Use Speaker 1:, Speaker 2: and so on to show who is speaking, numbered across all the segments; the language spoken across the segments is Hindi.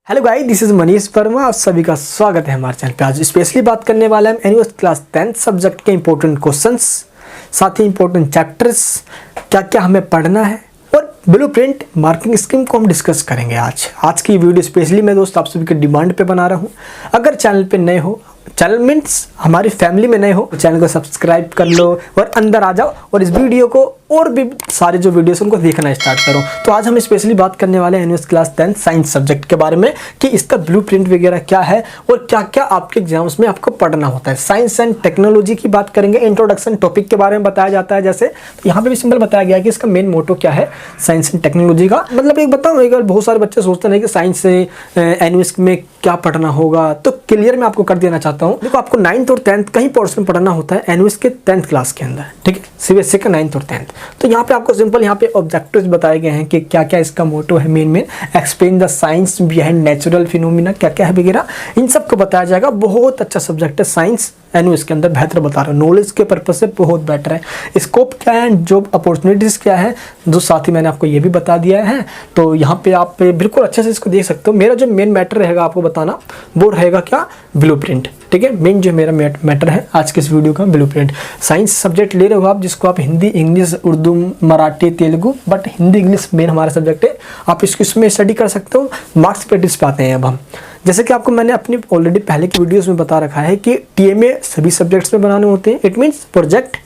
Speaker 1: Hello guys, this is Manish Verma. आप सभी का स्वागत है हमारे चैनल पे। आज स्पेशली बात करने वाला है एनयूएस क्लास 10 सब्जेक्ट के इंपॉर्टेंट क्वेश्चंस, साथ ही इंपॉर्टेंट चैप्टर्स, क्या क्या हमें पढ़ना है और ब्लूप्रिंट मार्किंग स्कीम को हम डिस्कस करेंगे आज की वीडियो स्पेशली मैं दोस्त आप सभी के डिमांड पे बना रहा हूँ। अगर चैनल पे नए हो, चैनल मीन्स हमारी फैमिली में नए हो, तो चैनल को सब्सक्राइब कर लो और अंदर आ जाओ और इस वीडियो को और भी सारे जो वीडियोस उनको देखना स्टार्ट करो। तो आज हम स्पेशली बात करने वाले हैं एनयूएस क्लास 10 साइंस सब्जेक्ट के बारे में कि इसका ब्लूप्रिंट वगैरह क्या है और क्या क्या आपके एग्जाम्स में आपको पढ़ना होता है। साइंस एंड टेक्नोलॉजी की बात करेंगे, इंट्रोडक्शन टॉपिक के बारे में बताया जाता है। जैसे तो यहाँ पे भी सिंपल बताया गया है कि इसका मेन मोटो क्या है साइंस एंड टेक्नोलॉजी का। मतलब एक बताऊँ, एक बहुत सारे बच्चे सोचते हैं कि साइंस से एनयूएस में क्या पढ़ना होगा, तो क्लियर मैं आपको कर देना चाहता हूँ। देखो, आपको 9th और 10th का ही पोर्शन पढ़ना होता है एनयूएस के 10th क्लास के अंदर, ठीक है, सीबीएसई का 9th और 10th। तो यहाँ पे आपको सिंपल यहाँ पे ऑब्जेक्टिव्स बताए गए हैं कि क्या क्या इसका मोटो है। Main explain the science behind natural phenomena, क्या क्या है वगैरह, इन सब को बताया जाएगा। बहुत अच्छा सब्जेक्ट है साइंस एनयूएस के अंदर, बेहतर बता रहा हूँ, नॉलेज के पर्पज से बहुत बेटर है। स्कोप क्या है, जॉब अपॉर्चुनिटीज़ क्या है, जो साथ ही मैंने आपको ये भी बता दिया है। तो यहाँ पे आप बिल्कुल अच्छे से इसको देख सकते हो। मेरा जो मेन मैटर रहेगा आपको बताना, वो रहेगा क्या, ब्लूप्रिंट, ठीक है। मेन जो मेरा मैटर है आज के इस वीडियो का, ब्लूप्रिंट। साइंस सब्जेक्ट ले रहे हो आप, जिसको आप Hindi, English, Urdu, Marathi, Telugu, but Hindi English main हमारा सब्जेक्ट है। आप इसको इसमें स्टडी कर सकते हो। मार्क्स प्रैक्टिस पाते हैं अब हम, जैसे कि आपको मैंने अपनी ऑलरेडी पहले की वीडियोस में बता रखा है कि टीएमए सभी सब्जेक्ट्स में बनाने होते हैं, इट मीन्स प्रोजेक्ट।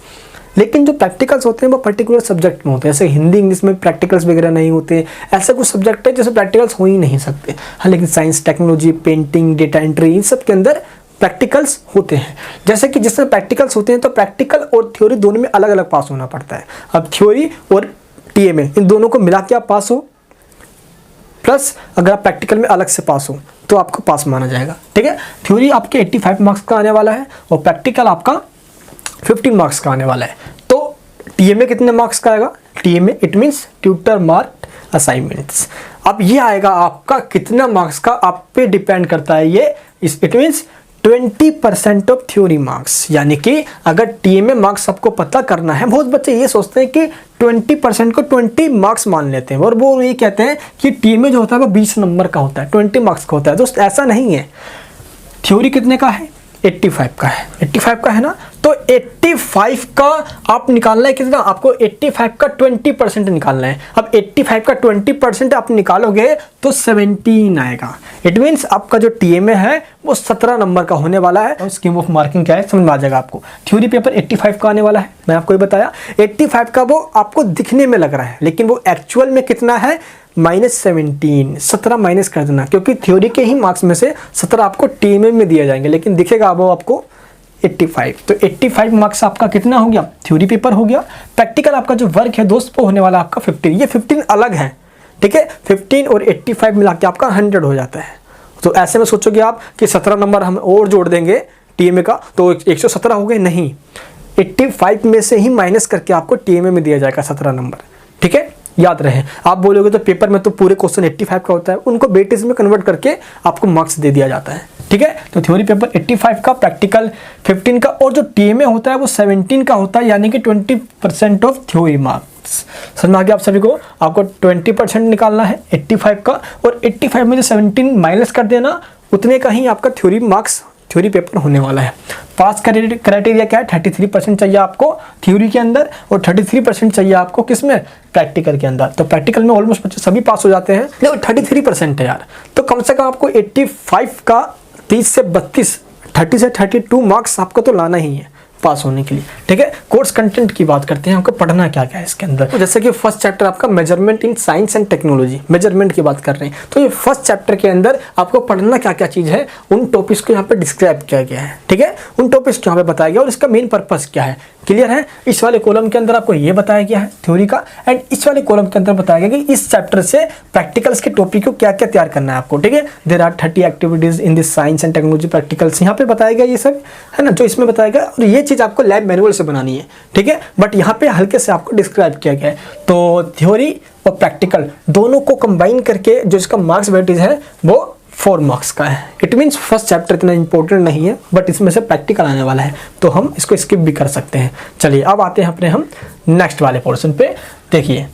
Speaker 1: लेकिन जो प्रैक्टिकल्स होते हैं वो पर्टिकुलर सब्जेक्ट में होते हैं। जैसे हिंदी इंग्लिश में प्रैक्टिकल्स वगैरह नहीं होते, ऐसे कुछ सब्जेक्ट है जैसे प्रैक्टिकल्स हो ही नहीं सकते। हाँ, लेकिन science, technology, painting, data entry, इन सब के अंदर प्रैक्टिकल्स होते हैं। जैसे कि जिसमें प्रैक्टिकल्स होते हैं तो प्रैक्टिकल और थ्योरी दोनों में अलग अलग पास होना पड़ता है। अब थ्योरी और टीएमए इन दोनों को मिला के आप पास हो, प्लस अगर आप प्रैक्टिकल में अलग से पास हो तो आपको पास माना जाएगा, ठीक है। थ्योरी आपके 85 मार्क्स का आने वाला है और प्रैक्टिकल आपका 15 मार्क्स का आने वाला है। तो टीएमए कितने मार्क्स का आएगा, TMA it means tutor marked assignments. अब ये आएगा आपका कितना मार्क्स का, आप पे डिपेंड करता है ये, it means 20% of theory marks. यानी कि अगर टीएमए मार्क्स आपको पता करना है, बहुत बच्चे ये सोचते हैं कि 20% को 20 मार्क्स मान लेते हैं और वो ये कहते हैं कि टीएमए जो होता है वो 20 नंबर का होता है, 20 मार्क्स का होता है। दोस्त ऐसा नहीं है। थ्योरी कितने का है, 85 का है, 85 का है ना। तो 85 का आप निकालना है कितना, आपको 85 का 20% निकालना है। अब 85 का 20% आप निकालोगे तो 17 आएगा। इट मीन्स आपका जो टीएमए है वो 17 नंबर का होने वाला है। स्कीम ऑफ मार्किंग क्या है समझ में आ जाएगा आपको। थ्योरी पेपर 85 का आने वाला है, मैं आपको ये बताया। 85 का वो आपको दिखने में लग रहा है, लेकिन वो एक्चुअल में कितना है, -17, 17 माइनस कर देना, क्योंकि थ्योरी के ही मार्क्स में से 17 आपको टीएमए में दिए जाएंगे, लेकिन दिखेगा वो आपको 85। तो 85 मार्क्स आपका कितना हो गया, थ्योरी पेपर हो गया। प्रैक्टिकल आपका जो वर्क है दोस्त वो होने वाला आपका 15, ये 15 अलग है, ठीक है। 15 और 85 मिला के आपका 100 हो जाता है। तो ऐसे में सोचोगे आप कि 17 नंबर हम और जोड़ देंगे टीएमए का तो 117 हो गए, नहीं, 85 में से ही माइनस करके आपको टीएमए में दिया जाएगा 17 नंबर, ठीक है। याद रहे, आप बोलोगे तो पेपर में तो पूरे क्वेश्चन 85 का होता है, उनको वेटेज में कन्वर्ट करके आपको मार्क्स दे दिया जाता है, ठीक है। तो थ्योरी पेपर 85 का, प्रैक्टिकल 15 का, और जो टीएमए होता है वो 17 का होता है, यानी कि 20% ऑफ थ्योरी मार्क्स। समझ में आ गया आप सभी को। आपको 20% निकालना है 85 का, और 85 में जो 17 माइनस कर देना, उतने का ही आपका थ्योरी मार्क्स, थ्योरी पेपर होने वाला है। पास क्राइटेरिया क्या है, 33% चाहिए आपको थ्योरी के अंदर और 33% चाहिए आपको किसमें, प्रैक्टिकल के अंदर। तो प्रैक्टिकल में ऑलमोस्ट बच्चे सभी पास हो जाते हैं, लेकिन 33% है यार। तो कम से कम आपको 85 का 30 से 32, 30 से 32 मार्क्स आपको तो लाना ही है पास होने के लिए, ठीक है। कोर्स कंटेंट की बात करते हैं, आपको पढ़ना क्या क्या है इसके अंदर। तो जैसे कि फर्स्ट चैप्टर आपका measurement in science and technology, measurement की बात कर रहे हैं। तो ये फर्स्ट चैप्टर के अंदर आपको पढ़ना क्या क्या चीज़ है, उन टॉपिक्स को यहाँ पे डिस्क्राइब किया गया है, ठीक है। उन टॉपिक्स को यहाँ पे बताया गया और इसका मेन पर्पस क्या है, क्लियर है। इस वाले कॉलम के अंदर आपको ये बताया गया है थ्योरी का, एंड इस वाले कॉलम के अंदर बताया गया कि इस चैप्टर से प्रैक्टिकल्स के टॉपिक को क्या क्या तैयार करना है आपको, ठीक है। There are 30 activities in this science and technology practicals, यहाँ पे बताया गया ये सब, है ना, जो इसमें बताया गया। और ये चीज़ आपको लैब मैनुअल से बनानी है, ठीक है, बट यहाँ पे हल्के से आपको डिस्क्राइब किया गया है। तो थ्योरी और प्रैक्टिकल दोनों को कंबाइन करके जो इसका मार्क्स वेटेज है वो 4 मार्क्स का है। इट मीन्स फर्स्ट चैप्टर इतना इंपॉर्टेंट नहीं है, बट इसमें से प्रैक्टिकल आने वाला है तो हम इसको स्किप भी कर सकते हैं। चलिए अब आते हैं अपने हम नेक्स्ट वाले पोर्शन पे। देखिए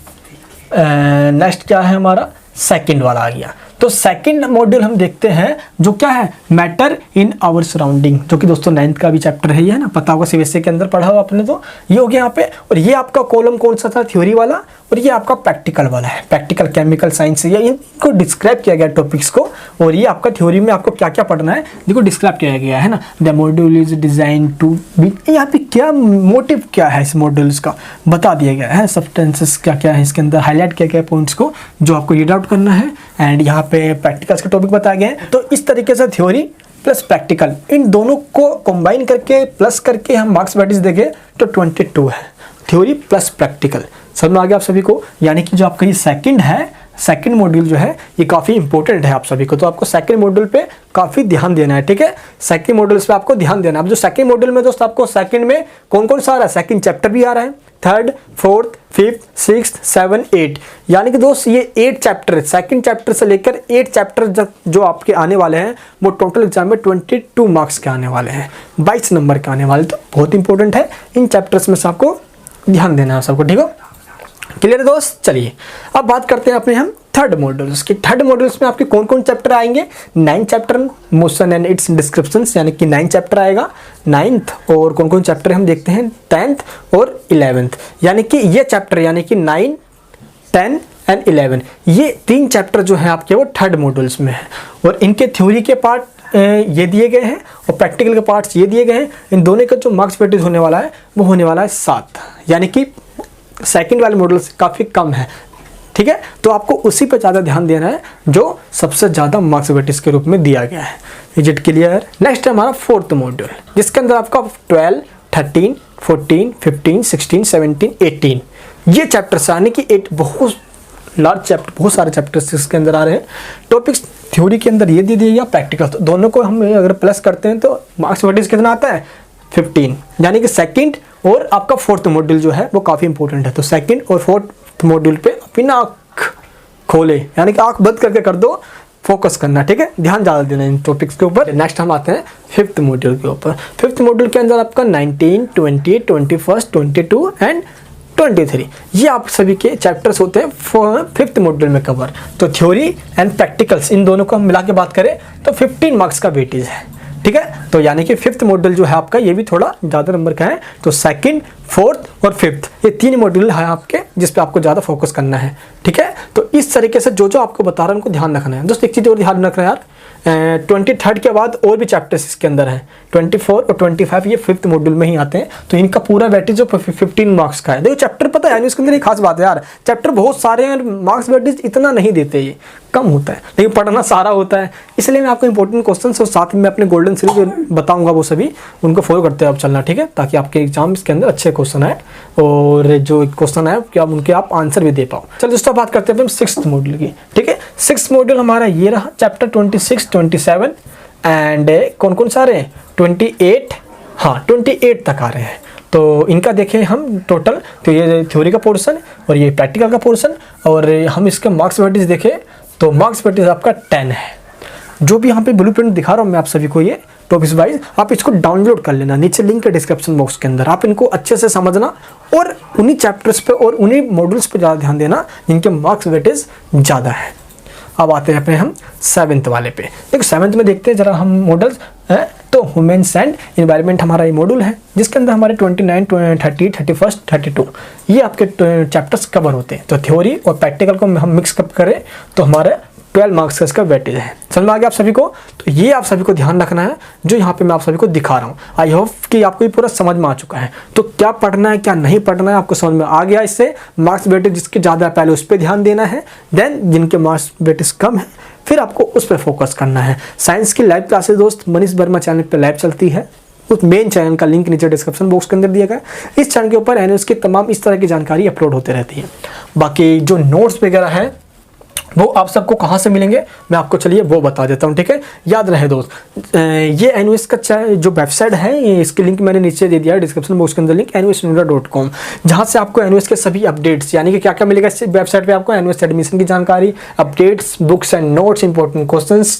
Speaker 1: नेक्स्ट क्या है हमारा, सेकंड वाला आ गया। तो तो सेकंड मॉड्यूल हम देखते हैं जो क्या है, मैटर इन आवर सराउंडिंग, जो कि दोस्तों 9th का भी चैप्टर है, ये है ना, पता होगा सीबीएसई के अंदर पढ़ा हुआ आपने, तो ये हो गया यहाँ पे। और ये आपका कॉलम कौन सा था, थ्योरी वाला, और ये आपका प्रैक्टिकल वाला है, प्रैक्टिकल केमिकल साइंस, ये इनको डिस्क्राइब किया गया टॉपिक्स को। और ये आपका थ्योरी में आपको क्या क्या पढ़ना है देखो डिस्क्राइब किया गया है ना। The module is design to be, यहाँ पे क्या मोटिव क्या है इस मॉड्यूल्स का बता दिया गया है, सब्सटेंसेस क्या क्या है इसके अंदर हाईलाइट किया गया पॉइंट्स को जो आपको रीड आउट करना है, एंड यहाँ पे प्रैक्टिकल्स के टॉपिक बताए गए हैं। तो इस तरीके से थ्योरी प्लस प्रैक्टिकल इन दोनों को कंबाइन करके प्लस करके हम मार्क्स बैटिस देखें तो 22 है, थ्योरी प्लस प्रैक्टिकल। समझ में आ गया आप सभी को, यानी कि जो आपका ये सेकंड है, सेकंड मॉड्यूल जो है ये काफ़ी इंपॉर्टेंट है आप सभी को, तो आपको सेकंड मॉड्यूल पे काफ़ी ध्यान देना है, ठीक है। सेकंड मॉड्यूल पे आपको ध्यान देना है। अब जो सेकंड मॉड्यूल में दोस्त आपको सेकंड में कौन कौन सा आ रहा है, सेकंड चैप्टर भी आ रहा है, 3rd, 4th, 5th, 6th, 7th, 8, यानी कि दोस्त ये 8 चैप्टर, सेकंड चैप्टर से लेकर 8 चैप्टर जो आपके आने वाले हैं वो टोटल एग्जाम में 22 मार्क्स के आने वाले हैं, 22 नंबर के आने वाले, तो बहुत इंपॉर्टेंट है। इन चैप्टर्स में से आपको ध्यान देना है सबको, ठीक है, क्लियर है दोस्त। चलिए अब बात करते हैं अपने हम थर्ड मॉड्यूल्स की। थर्ड मॉड्यूल्स में आपके कौन कौन चैप्टर आएंगे, 9 chapter motion and it's descriptions, यानी कि 9 चैप्टर आएगा, 9th, और कौन कौन चैप्टर हम देखते हैं 10th और 11th, यानी कि ये चैप्टर यानी कि 9, 10 एंड 11, ये 3 चैप्टर जो है आपके वो थर्ड मॉड्यूल्स में है। और इनके थ्योरी के पार्ट ये दिए गए हैं और प्रैक्टिकल के पार्ट्स ये दिए गए हैं। इन दोनों का जो मार्क्स वेटेज होने वाला है वो होने वाला है 7, यानी कि सेकंड वाले मॉड्यूल से काफ़ी कम है, ठीक है। तो आपको उसी पर ज़्यादा ध्यान देना है जो सबसे ज़्यादा मार्क्स वेटेज के रूप में दिया गया है। Is it clear. नेक्स्ट है हमारा 4th मॉड्यूल, जिसके अंदर आपका 12, 13, 14, 15, 16, 17, 18 ये चैप्टर्स, यानी कि 8 बहुत लार्ज चैप्टर, बहुत सारे चैप्टर्स इसके अंदर आ रहे हैं। टॉपिक्स थ्योरी के अंदर ये दे दिया, प्रैक्टिकल, तो दोनों को हम अगर प्लस करते हैं तो मार्क्स वेटेज कितना आता है 15, यानी कि सेकंड और आपका 4th मॉड्यूल जो है वो काफ़ी इंपॉर्टेंट है। तो सेकंड और 4th मॉड्यूल पे अपनी आँख खोले, यानी कि आँख बंद करके कर दो, फोकस करना, ठीक है, ध्यान ज़्यादा देना इन टॉपिक्स के ऊपर। नेक्स्ट हम आते हैं 5th मॉड्यूल के ऊपर। 5th मॉड्यूल के अंदर आपका 19, 20, 21, 22 एंड 23 ये आप सभी के चैप्टर्स होते हैं 5th मॉड्यूल में कवर। तो थ्योरी एंड प्रैक्टिकल्स इन दोनों को हम मिला के बात करें तो 15 मार्क्स का वेटेज है, ठीक है। तो यानी कि 5th मॉड्यूल जो है आपका ये भी थोड़ा ज़्यादा नंबर का है। तो सेकंड, 4th और 5th ये 3 मॉड्यूल है आपके जिस पे आपको ज़्यादा फोकस करना है, ठीक है। तो इस तरीके से जो आपको बता रहा हूँ उनको ध्यान रखना है। दोस्तों एक चीज़ और ध्यान रखना है यार, 23rd के बाद और भी चैप्टर्स इसके अंदर हैं, 24 और 25 ये 5th मॉड्यूल में ही आते हैं। तो इनका पूरा वेटेज जो 15 मार्क्स का है। देखो चैप्टर पता है इसके अंदर एक खास बात है यार, चैप्टर बहुत सारे हैं, मार्क्स वेटेज इतना नहीं देते, ये कम होता है, लेकिन पढ़ना सारा होता है। इसलिए मैं आपको इंपॉर्टेंट क्वेश्चन और साथ में अपने गोल्डन सीरीज बताऊंगा, वो सभी उनको फॉलो करते हुए आप चलना, ठीक है, ताकि आपके एग्जाम इसके अंदर अच्छे क्वेश्चन आए और जो क्वेश्चन आए कि आप उनके आप आंसर भी दे पाओ। चलो दोस्तों बात करते हैं 6th मॉड्यूल की, ठीक है। 6th मॉड्यूल हमारा ये रहा, चैप्टर 26, 27 एंड कौन कौन सा आ रहे हैं 28, हाँ 28 तक आ रहे हैं। तो इनका देखें हम टोटल, तो ये थ्योरी का पोर्शन और ये प्रैक्टिकल का पोर्शन, और हम इसका मार्क्स वेटेज देखें तो मार्क्स वेटेज आपका 10 है। जो भी यहाँ पे ब्लूप्रिंट दिखा रहा हूँ मैं आप सभी को ये टॉपिक्स वाइज, आप इसको डाउनलोड कर लेना, नीचे लिंक है डिस्क्रिप्शन बॉक्स के अंदर, आप इनको अच्छे से समझना और उन्हीं चैप्टर्स पे और उन्हीं मॉड्यूल्स पे ज़्यादा ध्यान देना जिनके मार्क्स वेटेज ज़्यादा है। अब आते हैं अपने हम 7th वाले पे। देखो 7th में देखते हैं जरा हम मॉडल्स हैं, तो ह्यूमन्स एंड एनवायरनमेंट हमारा ये मॉड्यूल है जिसके अंदर हमारे 29, 30, 31, 32 ये आपके चैप्टर्स कवर होते हैं। तो थ्योरी और प्रैक्टिकल को हम मिक्स अप करें तो हमारे 12 मार्क्स का इसका वेटेज है। समझ में आ गया आप सभी को। तो ये आप सभी को ध्यान रखना है जो यहाँ पे मैं आप सभी को दिखा रहा हूँ। आई होप कि आपको ये पूरा समझ में आ चुका है। तो क्या पढ़ना है क्या नहीं पढ़ना है आपको समझ में आ गया। इससे मार्क्स वेटेज जिसके ज़्यादा है पहले उस पर ध्यान देना है, देन जिनके मार्क्स वेटेज कम है फिर आपको उस पर फोकस करना है। साइंस की लाइव क्लासेस दोस्त मनीष वर्मा चैनल पर लाइव चलती है, उस मेन चैनल का लिंक नीचे डिस्क्रिप्शन बॉक्स के अंदर दिया गया है। इस चैनल के ऊपर एनएस की तमाम इस तरह की जानकारी अपलोड होते रहती है। बाकी जो नोट्स वगैरह है वो आप सबको कहाँ से मिलेंगे मैं आपको चलिए वो बता देता हूँ, ठीक है। याद रहे दोस्त ये एनएस का जो वेबसाइट है ये इसके लिंक मैंने नीचे दे दिया है डिस्क्रिप्शन बॉक्स के अंदर लिंक NUSNOIDA.com, जहाँ से आपको एनएस के सभी अपडेट्स यानी कि क्या क्या मिलेगा इस वेबसाइट पे आपको एनएस एडमिशन की जानकारी, updates, books and notes, important questions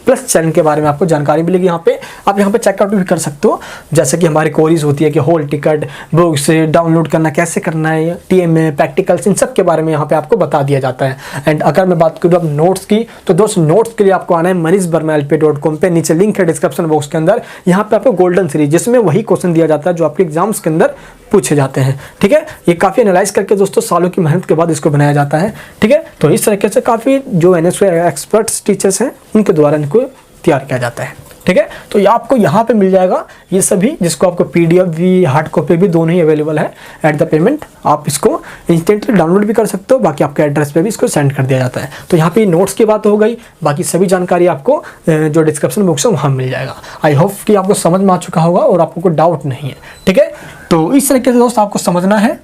Speaker 1: plus channel के बारे में आपको जानकारी मिलेगी। यहाँ पे आप यहाँ पे चेकआउट भी कर सकते हो, जैसे कि हमारी क्वेरीज होती है कि होल टिकट, बुक्स डाउनलोड करना कैसे करना है, TMA, प्रैक्टिकल्स, इन सब के बारे में यहाँ पे आपको बता दिया जाता है। एंड अगर मैं बात करूँ अब नोट्स की, तो दोस्त नोट्स के लिए आपको आना है manish.verma.lp.com पे, नीचे लिंक है डिस्क्रिप्शन बॉक्स के अंदर। यहाँ पे आपको गोल्डन सीरीज, जिसमें वही क्वेश्चन दिया जाता है जो आपके एग्जाम्स के अंदर पूछे जाते हैं, ठीक है। ये काफ़ी एनालाइज करके दोस्तों सालों की मेहनत के बाद इसको बनाया जाता है, ठीक है। तो इस तरीके से काफ़ी जो NSO एक्सपर्ट्स टीचर्स हैं उनके द्वारा इनको तैयार किया जाता है, ठीक है। तो ये आपको यहाँ पे मिल जाएगा ये सभी, जिसको आपको PDF भी, हार्ड कॉपी भी दोनों ही अवेलेबल है एट द पेमेंट। आप इसको इंस्टेंटली डाउनलोड भी कर सकते हो, बाकी आपके एड्रेस पे भी इसको सेंड कर दिया जाता है। तो यहाँ पे नोट्स की बात हो गई, बाकी सभी जानकारी आपको जो डिस्क्रिप्शन बॉक्स है वहाँ मिल जाएगा। आई होप कि आपको समझ में आ चुका होगा और आपको कोई डाउट नहीं है, ठीक है। तो इस तरीके से दोस्त आपको समझना है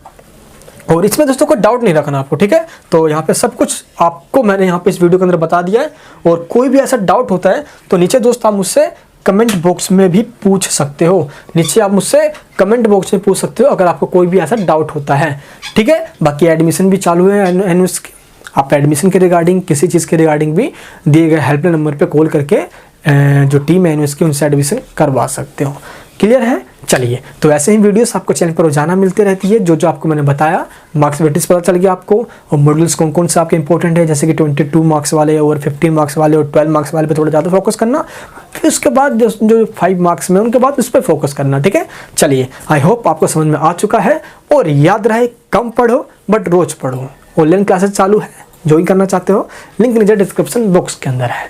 Speaker 1: और इसमें दोस्तों को डाउट नहीं रखना आपको, ठीक है। तो यहाँ पे सब कुछ आपको मैंने यहाँ पे इस वीडियो के अंदर बता दिया है, और कोई भी ऐसा डाउट होता है तो नीचे दोस्त आप मुझसे कमेंट बॉक्स में भी पूछ सकते हो। नीचे आप मुझसे कमेंट बॉक्स में पूछ सकते हो अगर आपको कोई भी ऐसा डाउट होता है, ठीक है। बाकी एडमिशन भी चालू है NUS के, आप एडमिशन के रिगार्डिंग, किसी चीज़ के रिगार्डिंग भी दिए गए हेल्पलाइन नंबर पर कॉल करके जो टीम है NUS की उनसे एडमिशन करवा सकते हो। क्लियर है? चलिए, तो ऐसे ही वीडियोस आपको चैनल पर रोजाना मिलते रहती है। जो आपको मैंने बताया, मार्क्स वेटेज पता चल गया आपको, और मॉड्यूल्स कौन कौन से आपके इंपॉर्टेंट है, जैसे कि 22 मार्क्स वाले और 15 मार्क्स वाले और 12 मार्क्स वाले पे थोड़ा ज़्यादा फोकस करना, फिर उसके बाद जो 5 मार्क्स में उनके बाद उस पर फोकस करना, ठीक है। चलिए, आई होप आपको समझ में आ चुका है, और याद रहे कम पढ़ो बट रोज़ पढ़ो। ऑनलाइन क्लासेस चालू है, ज्वाइन करना चाहते हो, लिंक नीचे डिस्क्रिप्शन बॉक्स के अंदर है।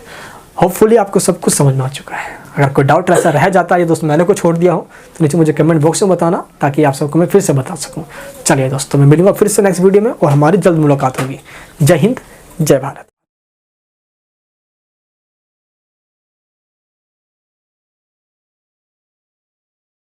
Speaker 1: होपफुली आपको सब कुछ समझ में आ चुका है। अगर कोई डाउट ऐसा रह जाता है दोस्तों, मैंने को छोड़ दिया हो, तो नीचे मुझे कमेंट बॉक्स में बताना, ताकि आप सबको मैं फिर से बता सकूं। चलिए दोस्तों, मैं मिलूंगा फिर से नेक्स्ट वीडियो में, और हमारी जल्द मुलाकात होगी। जय हिंद, जय भारत।